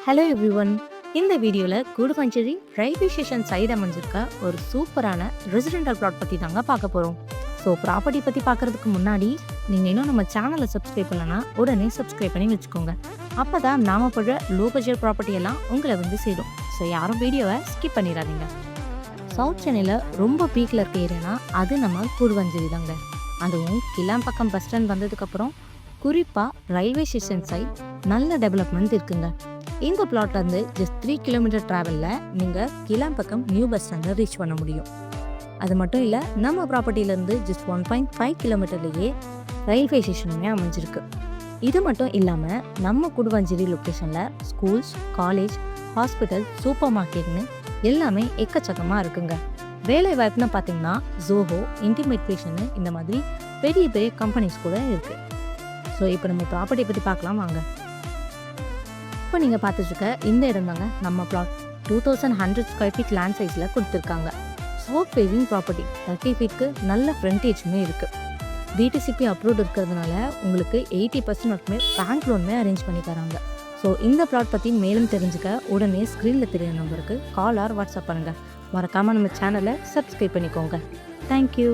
Hello everyone. இந்த வீடியோவில் Guduvancheri railway station side அமைஞ்சிருக்க ஒரு சூப்பரான ரெசிடென்டல் பிளாட் பற்றி தாங்க பார்க்க போகிறோம். ஸோ ப்ராப்பர்ட்டி பற்றி பார்க்குறதுக்கு முன்னாடி நீங்கள் இன்னும் நம்ம சேனலை சப்ஸ்கிரைப் பண்ணலன்னா உடனே சப்ஸ்கிரைப் பண்ணி வச்சுக்கோங்க. அப்போ தான் நாம போடுற லோ பட்ஜெட் ப்ராப்பர்ட்டி எல்லாம் உங்களை வந்து சேரும். ஸோ யாரும் வீடியோவை ஸ்கிப் பண்ணிடாதீங்க. சவுத் சென்னையில் ரொம்ப பீக்கில் இருக்க ஏரியானா அது நம்ம கூடுவாஞ்சேரி தாங்க. அதுவும் கிளாம்பக்கம் பஸ் ஸ்டாண்ட் வந்ததுக்கப்புறம் குறிப்பாக ரயில்வே ஸ்டேஷன் சைட் நல்ல டெவலப்மெண்ட் இருக்குங்க. இந்த பிளாட்ல இருந்து ஜஸ்ட் 3 கிலோமீட்டர் டிராவலில் நீங்கள் கிளாம்பக்கம் நியூ பஸ் ஸ்டாண்டை ரீச் பண்ண முடியும். அது மட்டும் இல்லை, நம்ம ப்ராப்பர்ட்டியிலேருந்து ஜஸ்ட் 1.5 கிலோமீட்டர்லேயே ரயில்வே ஸ்டேஷனுமே அமைஞ்சிருக்கு. இது மட்டும் இல்லாமல் நம்ம கூடுவாஞ்சேரி லொக்கேஷனில் ஸ்கூல்ஸ், காலேஜ், ஹாஸ்பிட்டல், சூப்பர் மார்க்கெட்னு எல்லாமே எக்கச்சக்கமாக இருக்குங்க. வேலை வாய்ப்புன்னு பார்த்தீங்கன்னா ஜோஹோ, இன்டிமேட்ரேஷனு இந்த மாதிரி பெரிய பெரிய கம்பெனிஸ் கூட இருக்குது. ஸோ இப்போ நம்ம ப்ராப்பர்ட்டியை பற்றி பார்க்கலாம் வாங்க. இப்போ நீங்கள் பார்த்துட்ருக்க இந்த இடம் தாங்க நம்ம பிளாட். 2100 ஸ்கொயர் ஃபீட் லேண்ட் சைஸில் கொடுத்துருக்காங்க. ஸ்லோப் பேவிங் ப்ராப்பர்ட்டி, 30 ஃபீட்க்கு நல்ல ஃப்ரண்டேஜுமே இருக்குது. டிடிசிபி அப்ரூவ்ட் இருக்கிறதுனால உங்களுக்கு 80% வரைக்குமே பேங்க் லோனுமே அரேஞ்ச் பண்ணி தராங்க. ஸோ இந்த பிளாட் பற்றி மேலும் தெரிஞ்சுக்க உடனே ஸ்க்ரீனில் தெரிய நம்பருக்கு கால் ஆர் வாட்ஸ்அப் பண்ணுங்கள். மறக்காமல் நம்ம சேனலை சப்ஸ்கிரைப் பண்ணிக்கோங்க. தேங்க்யூ.